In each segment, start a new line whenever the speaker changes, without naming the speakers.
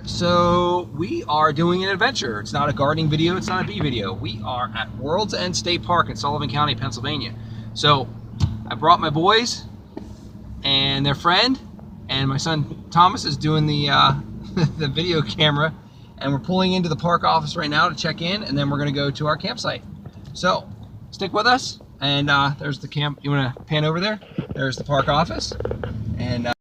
So we are doing an adventure. It's not a gardening video, it's not a bee video. We are at World's End State Park in Sullivan County, Pennsylvania. So I brought my boys and their friend, and my son Thomas is doing the the video camera, and we're pulling into the park office right now to check in, and then we're gonna go to our campsite. So stick with us, and there's the camp. You wanna pan over there? There's the park office. And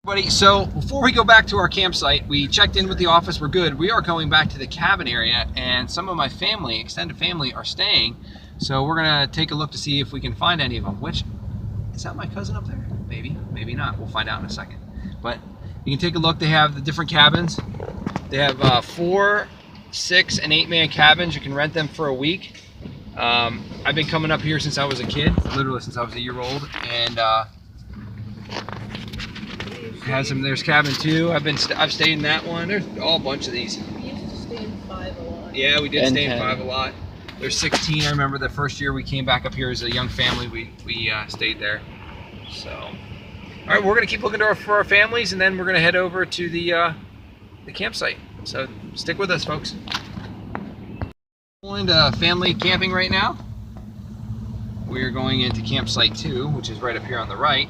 everybody, so before we go back to our campsite, we checked in with the office, we're good. We are going back to the cabin area, and some of my family, extended family, are staying. So we're gonna take a look to see if we can find any of them. Which, is that my cousin up there? Maybe, maybe not. We'll find out in a second. But you can take a look. They have the different cabins. They have 4, 6, and 8-man cabins. You can rent them for a week. I've been coming up here since I was a kid, literally since I was a year old, and has some. There's cabin 2. I've stayed in that one. There's all a bunch of these.
We used to stay in 5 a lot.
Yeah, we did
And
stay in
10.
5 a lot. There's 16. I remember the first year we came back up here as a young family, we stayed there. So, all right, we're gonna keep looking for our families, and then we're gonna head over to the campsite. So stick with us, folks. We're into family camping right now. We're going into campsite 2, which is right up here on the right.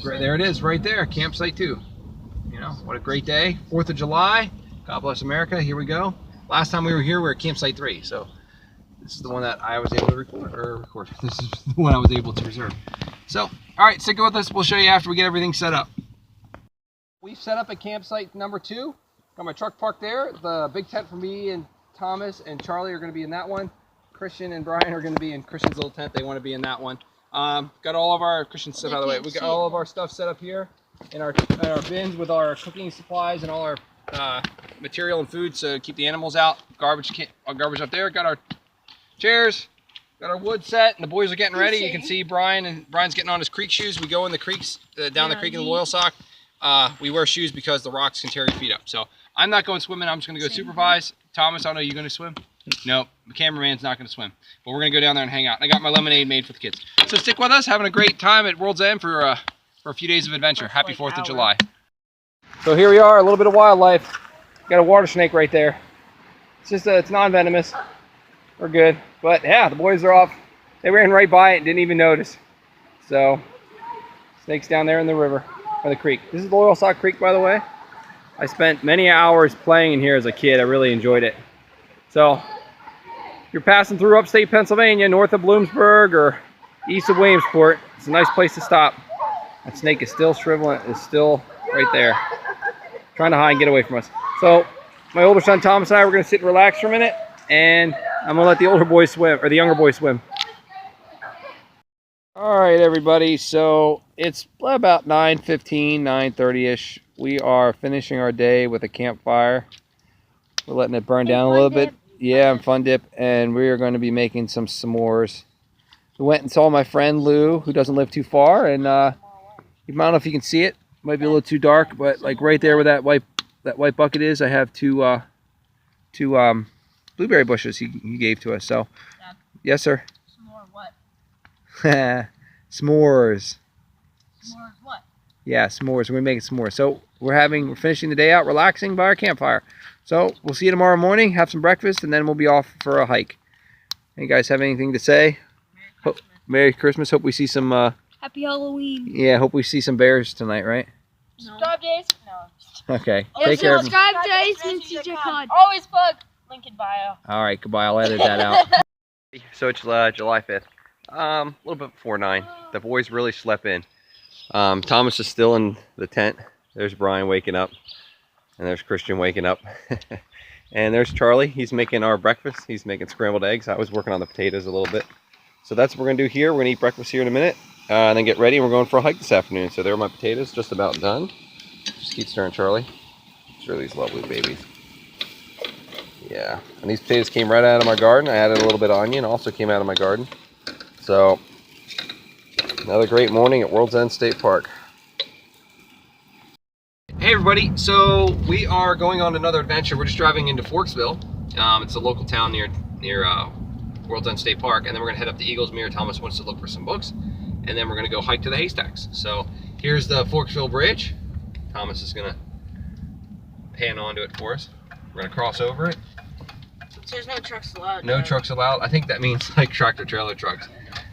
There it is, right there, campsite 2. You know, what a great day. 4th of July, God bless America, here we go. Last time we were here, we were at campsite 3, so this is the one that I was able to record. This is the one I was able to reserve. So, all right, stick with us. We'll show you after we get everything set up. We've set up at campsite number 2. Got my truck parked there. The big tent for me and Thomas and Charlie are gonna be in that one. Christian and Brian are gonna be in Christian's little tent. They wanna be in that one. Got all of our Christian stuff out of the way. We got all of our stuff set up here in our bins with our cooking supplies and all our material and food to keep the animals out. Garbage up there. Got our chairs. Got our wood set, and the boys are getting ready. You can see Brian's getting on his creek shoes. We go in the creeks down the creek in the loyal sock. We wear shoes because the rocks can tear your feet up. So I'm not going swimming. I'm just going to go supervise. Thomas, I don't know, you going to swim? No, the cameraman's not going to swim. But we're going to go down there and hang out. And I got my lemonade made for the kids. So stick with us, having a great time at World's End for a few days of adventure. Happy 4th of July. So here we are, a little bit of wildlife. Got a water snake right there. It's just it's non-venomous. We're good. But yeah, the boys are off. They ran right by it and didn't even notice. So, snake's down there in the river, or the creek. This is Loyal Sock Creek, by the way. I spent many hours playing in here as a kid. I really enjoyed it. So, if you're passing through upstate Pennsylvania, north of Bloomsburg or east of Williamsport, it's a nice place to stop. That snake is still shriveling, is still right there, trying to hide and get away from us. So, my older son Thomas and I, we're going to sit and relax for a minute, and I'm going to let the older boy swim, or the younger boy swim. All right, everybody, so it's about 9:15, 9:30-ish. We are finishing our day with a campfire. We're letting it burn down a little bit. Yeah, and fun dip, and we are going to be making some s'mores. We went and saw my friend Lou, who doesn't live too far, and I don't know if you can see it. Might be a little too dark, but like right there where that white bucket is, I have two blueberry bushes he gave to us. So, Dad, yes, sir.
S'more what?
S'mores.
S'mores what?
Yeah, s'mores. We're making s'mores. So we're finishing the day out, relaxing by our campfire. So we'll see you tomorrow morning. Have some breakfast, and then we'll be off for a hike. You guys have anything to say? Merry Christmas. Hope we see some.
Happy Halloween.
Yeah, hope we see some bears tonight, right?
No. Subscribe days? No.
Okay. Take care.
Subscribe days and CJ. Always plug. Link in bio.
All right. Goodbye. I'll edit that out. So it's July 5th. A little bit before 9. The boys really slept in. Thomas is still in the tent. There's Brian waking up. And there's Christian waking up. And there's Charlie. He's making our breakfast. He's making scrambled eggs. I was working on the potatoes a little bit. So that's what we're going to do here. We're going to eat breakfast here in a minute. And then get ready. And we're going for a hike this afternoon. So there are my potatoes. Just about done. Just keep stirring, Charlie. Stir these lovely babies. Yeah. And these potatoes came right out of my garden. I added a little bit of onion. Also came out of my garden. So, another great morning at World's End State Park. Hey everybody, so we are going on another adventure. We're just driving into Forksville. It's a local town near World's End State Park, and then we're gonna head up to Eagles Mere. Thomas wants to look for some books, and then we're gonna go hike to the Haystacks. So Here's the Forksville Bridge. Thomas is gonna pan onto it for us. We're gonna cross over it.
There's no trucks allowed.
No trucks allowed. I think that means like tractor trailer trucks.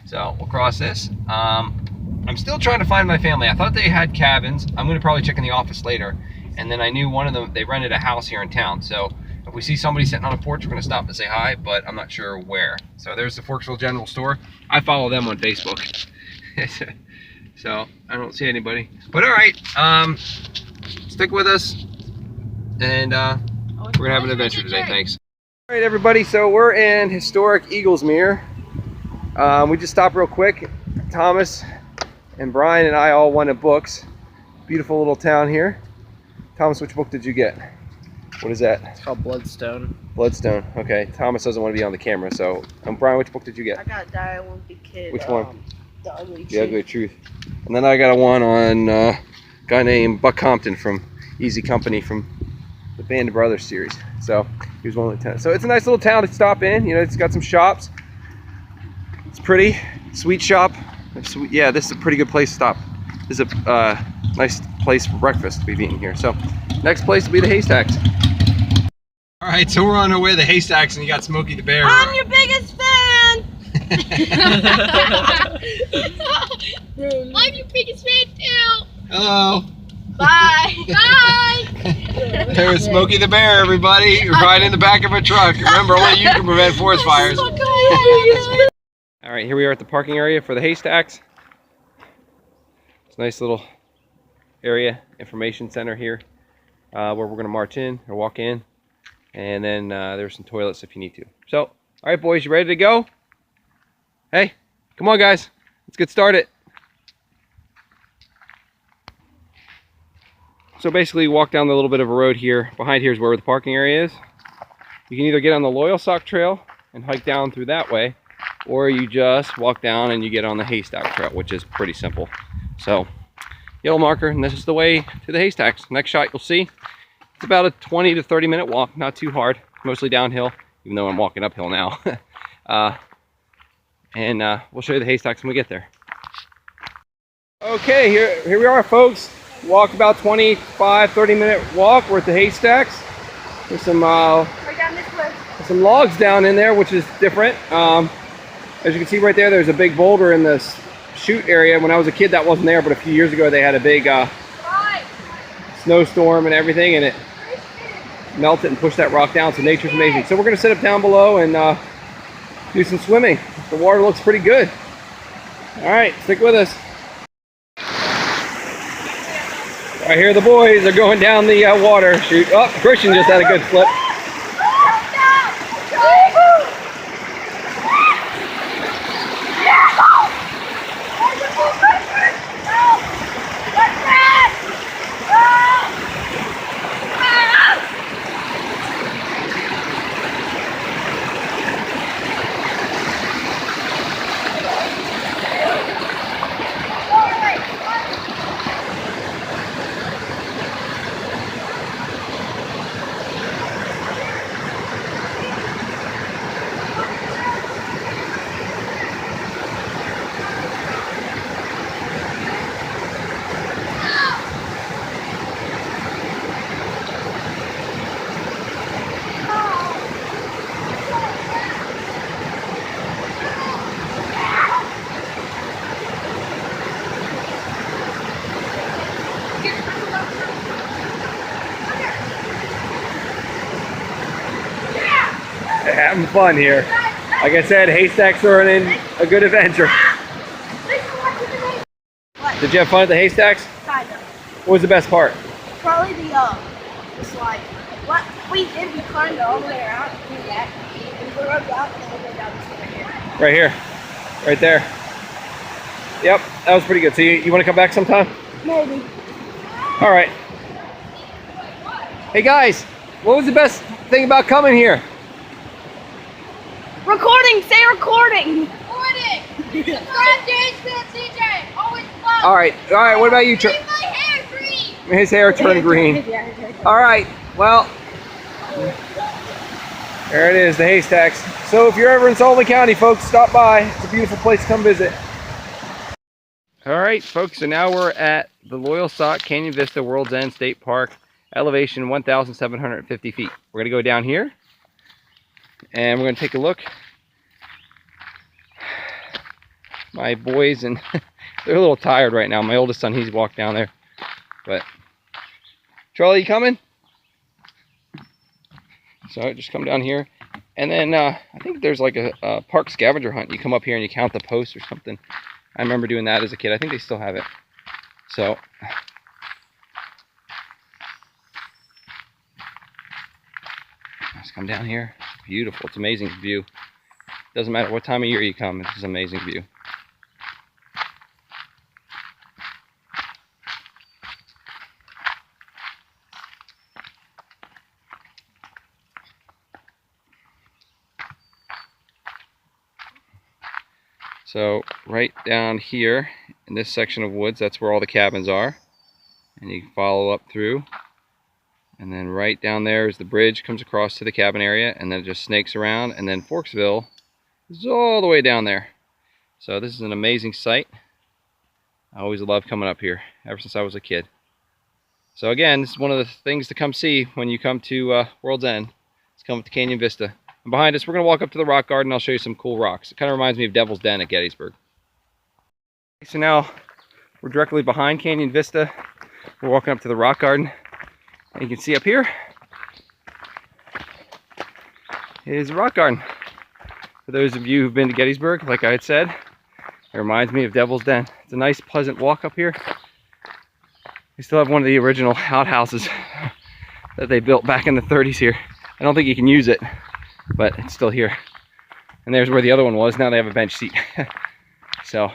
So we'll cross this. I'm still trying to find my family. I thought they had cabins. I'm gonna probably check in the office later. And then I knew one of them, they rented a house here in town. So if we see somebody sitting on a porch, we're gonna stop and say hi, but I'm not sure where. So there's the Forksville General Store. I follow them on Facebook. So I don't see anybody. But all right, stick with us. And we're gonna have an adventure today, thanks. All right, everybody, so we're in historic Eaglesmere. We just stopped real quick. Thomas and Brian and I all wanted books. Beautiful little town here. Thomas, which book did you get? What is that?
It's called Bloodstone.
Bloodstone. Okay. Thomas doesn't want to be on the camera, so Brian, which book did you get?
I got Die I Won't Be Kid.
Which one?
The Ugly Truth.
The Ugly Truth. And then I got a one on a guy named Buck Compton from Easy Company from the Band of Brothers series. So he was one of the tenants. So it's a nice little town to stop in. You know, it's got some shops. It's pretty. Sweet shop. Yeah, this is a pretty good place to stop. This is a nice place for breakfast we've eaten here. So next place will be the Haystacks. All right, so we're on our way to the Haystacks, and you got Smokey the Bear.
I'm your biggest fan. I'm your biggest fan too.
Hello.
Bye. Bye.
There's Smokey the Bear, everybody, riding in the back of a truck. Remember, only you can prevent forest fires. All right, here we are at the parking area for the Haystacks. It's a nice little area, information center here, where we're gonna march in or walk in. And then there's some toilets if you need to. So, all right, boys, you ready to go? Hey, come on, guys. Let's get started. So basically, you walk down the little bit of a road here. Behind here is where the parking area is. You can either get on the Loyalsock Trail and hike down through that way, or you just walk down and you get on the Haystack Trail, which is pretty simple. So, yellow marker, and this is the way to the Haystacks. Next shot you'll see. It's about a 20 to 30 minute walk, not too hard, mostly downhill, even though I'm walking uphill now. We'll show you the Haystacks when we get there. Okay, here we are, folks. Walked about 25-30 minute walk. We're at the Haystacks. There's some
Right down this way.
some logs down in there, which is different. As you can see right there, there's a big boulder in this chute area. When I was a kid, that wasn't there, but a few years ago they had a big snowstorm and everything, and it melted and pushed that rock down. So nature's amazing. So we're going to sit up down below and do some swimming. The water looks pretty good. All right, stick with us. I hear the boys are going down the water chute. Oh, Christian just had a good flip. Having fun here. Like I said, Haystacks are in a good adventure.
What?
Did you have fun at the Haystacks?
Kind of.
What was the best part?
Probably the slide. What we did, we climbed all the way around and do that. And we rode out and we go down this way here.
Right here. Right there. Yep, that was pretty good. So you want to come back sometime?
Maybe.
All right. Hey guys, what was the best thing about coming here?
Recording! Say recording!
Recording! Subscribe to CJ! Always love!
All right, what about you?
Leave my hair green!
His hair turned green. All right, well, there it is, the Haystacks. So if you're ever in Sullivan County, folks, stop by. It's a beautiful place to come visit. All right, folks, so now we're at the Loyalsock Canyon Vista World's End State Park, elevation 1,750 feet. We're going to go down here and we're going to take a look. My boys, and they're a little tired right now. My oldest son, he's walked down there. But Charlie, you coming? So just come down here. And then I think there's like a park scavenger hunt. You come up here and you count the posts or something. I remember doing that as a kid. I think they still have it. So let's come down here. It's beautiful. It's amazing view. Doesn't matter what time of year you come. It's just an amazing view. So right down here in this section of woods, that's where all the cabins are. And you can follow up through. And then right down there is the bridge, comes across to the cabin area, and then it just snakes around. And then Forksville is all the way down there. So this is an amazing site. I always loved coming up here, ever since I was a kid. So again, this is one of the things to come see when you come to World's End. It's come to Canyon Vista. And behind us, we're going to walk up to the rock garden. I'll show you some cool rocks. It kind of reminds me of Devil's Den at Gettysburg. So now we're directly behind Canyon Vista. We're walking up to the rock garden. And you can see up here is the rock garden. For those of you who've been to Gettysburg, like I had said, it reminds me of Devil's Den. It's a nice, pleasant walk up here. We still have one of the original outhouses that they built back in the 30s here. I don't think you can use it, but it's still here. And there's where the other one was. Now they have a bench seat. So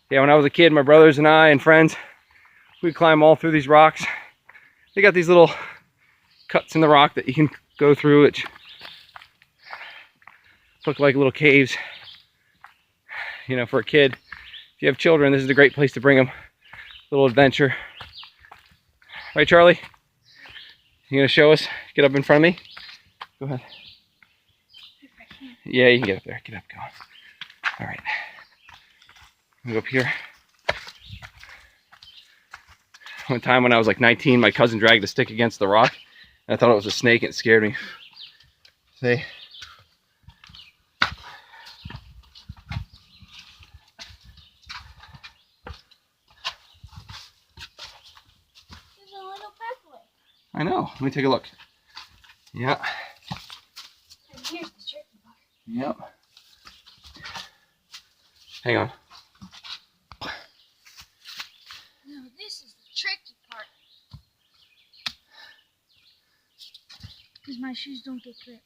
yeah, when I was a kid, my brothers and I and friends, we'd climb all through these rocks. They got these little cuts in the rock that you can go through, which look like little caves. You know, for a kid, if you have children, this is a great place to bring them. Little adventure. Right, Charlie? You gonna show us? Get up in front of me. Go ahead. Yeah, you can get up there. Get up, go. All right. Go up here. One time when I was like 19, my cousin dragged a stick against the rock, and I thought it was a snake, and it scared me. See?
There's a little pathway.
I know. Let me take a look. Yeah.
And here's the tricky part.
Yep. Hang on.
No, this is the tricky part. Because my shoes don't get grip.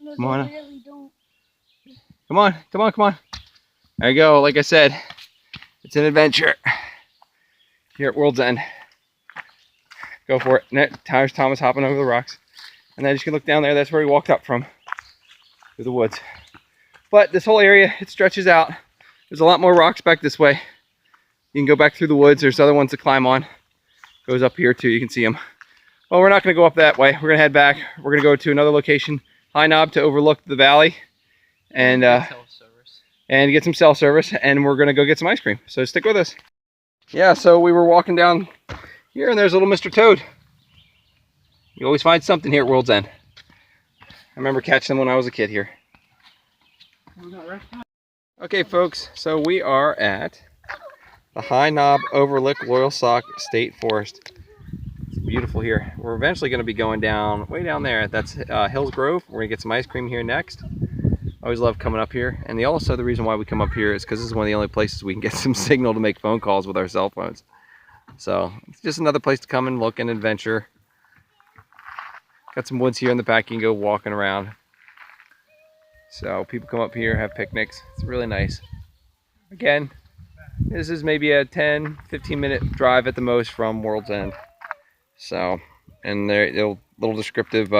No,
Come on.
they really don't.
Come on, come on, come on. There you go. Like I said, it's an adventure here at World's End. Go for it. There's Thomas hopping over the rocks. And then you can look down there. That's where we walked up from, through the woods. But this whole area, it stretches out. There's a lot more rocks back this way. You can go back through the woods. There's other ones to climb on. Goes up here too. You can see them. Well, we're not going to go up that way. We're going to head back. We're going to go to another location, High Knob, to overlook the valley, and get some cell service. And we're going to go get some ice cream. So stick with us. Yeah. So we were walking down here, and there's little Mr. Toad. You always find something here at World's End. I remember catching them when I was a kid here. Okay, folks, so we are at the High Knob Overlook Loyalsock State Forest. It's beautiful here. We're eventually going to be going down, way down there. That's Hills Grove. We're going to get some ice cream here next. I always love coming up here. And also the reason why we come up here is because this is one of the only places we can get some signal to make phone calls with our cell phones. So it's just another place to come and look and adventure. Got some woods here in the back. You can go walking around. So people come up here, have picnics. It's really nice. Again, this is maybe a 10-15 minute drive at the most from World's End. So, and there, a little descriptive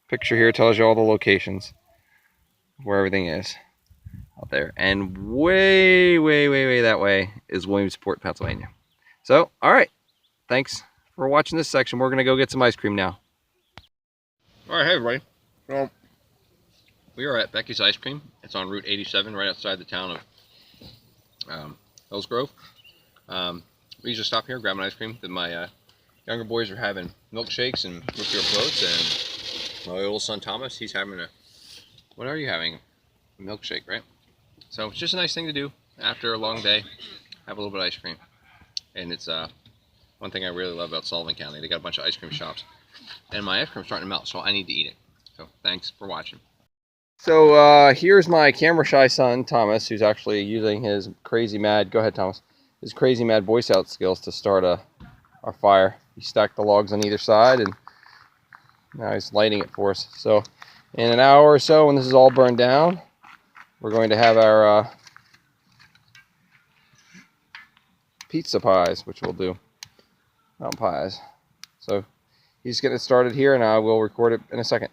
picture here tells you all the locations where everything is out there. And way, way, way, way that way is Williamsport, Pennsylvania. So, all right. Thanks for watching this section. We're going to go get some ice cream now. All right, hey everybody. Well, we are at Becky's Ice Cream. It's on Route 87, right outside the town of Hills Grove. We usually stop here, grab an ice cream. Then my younger boys are having milkshakes and root beer floats, and my little son Thomas, he's having a, what are you having? A milkshake, right? So it's just a nice thing to do after a long day, have a little bit of ice cream. And it's one thing I really love about Sullivan County. They got a bunch of ice cream shops. And my ice cream's starting to melt, so I need to eat it. So thanks for watching. So here's my camera shy son, Thomas, who's actually using his crazy mad, go ahead Thomas, his crazy mad Boy Scout skills to start our fire. He stacked the logs on either side and now he's lighting it for us. So in an hour or so, when this is all burned down, we're going to have our pizza pies, which we'll do. Mountain pies. So he's getting it started here, and I will record it in a second.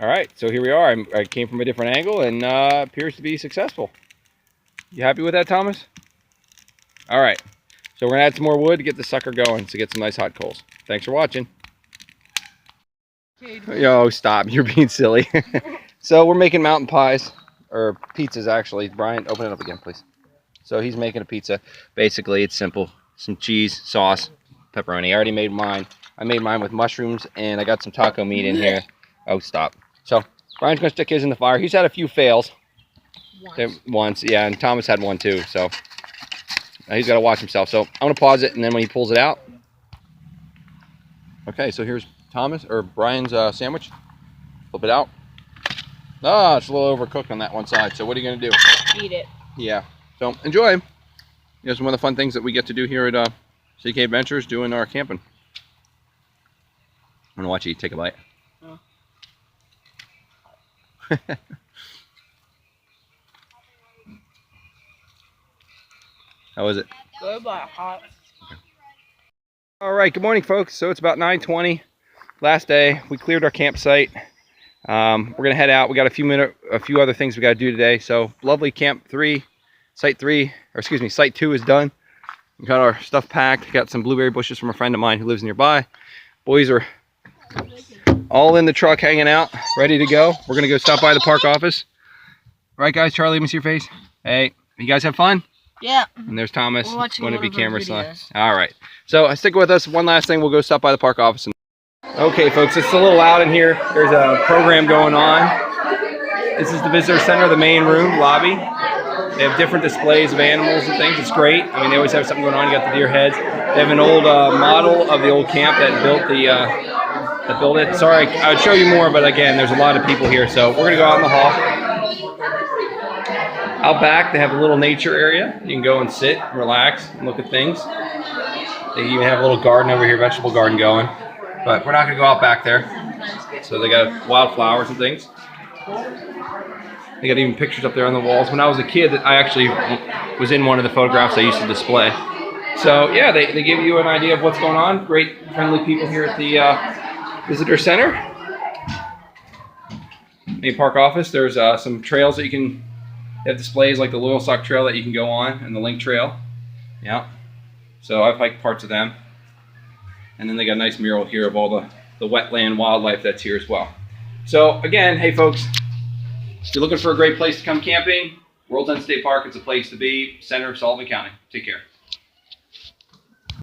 All right, so here we are. I came from a different angle, and appears to be successful. You happy with that, Thomas? All right, so we're gonna add some more wood to get the sucker going, to get some nice hot coals. Thanks for watching. Yo, stop! You're being silly. So we're making mountain pies, or pizzas actually. Brian, open it up again, please. So he's making a pizza. Basically, it's simple. Some cheese, sauce, pepperoni. I already made mine. I made mine with mushrooms, and I got some taco meat in here. Oh, stop. So Brian's going to stick his in the fire. He's had a few fails. Once, yeah, and Thomas had one too. So he's got to watch himself. So I'm going to pause it, and then when he pulls it out. Okay, so here's Thomas, or Brian's sandwich. Flip it out. Ah, it's a little overcooked on that one side. So what are you going to do?
Eat it.
Yeah. So enjoy. It's one of the fun things that we get to do here at CK Adventures, doing our camping. I'm going to watch you take a bite.
Oh.
How was it?
Good, but hot.
Okay. All right, good morning, folks. So it's about 9:20. Last day. We cleared our campsite. We're going to head out. We got a few other things we got to do today. So lovely Camp 3. Site 2 is done. We got our stuff packed. Got some blueberry bushes from a friend of mine who lives nearby. Boys are all in the truck hanging out, ready to go. We're going to go stop by the park office. Right, guys? Charlie, let me see your face. Hey, you guys have fun?
Yeah.
And there's Thomas.
We're watching
Want to be camera
videos.
son. All right. So stick with us. One last thing. We'll go stop by the park office. Okay, folks. It's a little loud in here. There's a program going on. This is the visitor center, the main room, lobby. They have different displays of animals and things. It's great. I mean, they always have something going on. You got the deer heads. They have an old model of the old camp that built it. Sorry, I would show you more, but again, there's a lot of people here. So we're gonna go out in the hall. Out back, they have a little nature area. You can go and sit, relax, and look at things. They even have a little garden over here, vegetable garden going. But we're not gonna go out back there. So they got wildflowers and things. They got even pictures up there on the walls. When I was a kid, I actually was in one of the photographs I used to display. So yeah, they give you an idea of what's going on. Great, friendly people here at the visitor center. Main park office. There's some trails that you can. They have displays like the Loyalsock Trail that you can go on, and the Link Trail. Yeah. So I've hiked parts of them. And then they got a nice mural here of all the wetland wildlife that's here as well. So again, hey folks. If you're looking for a great place to come camping, World's End State Park is a place to be. Center of Sullivan County. Take care.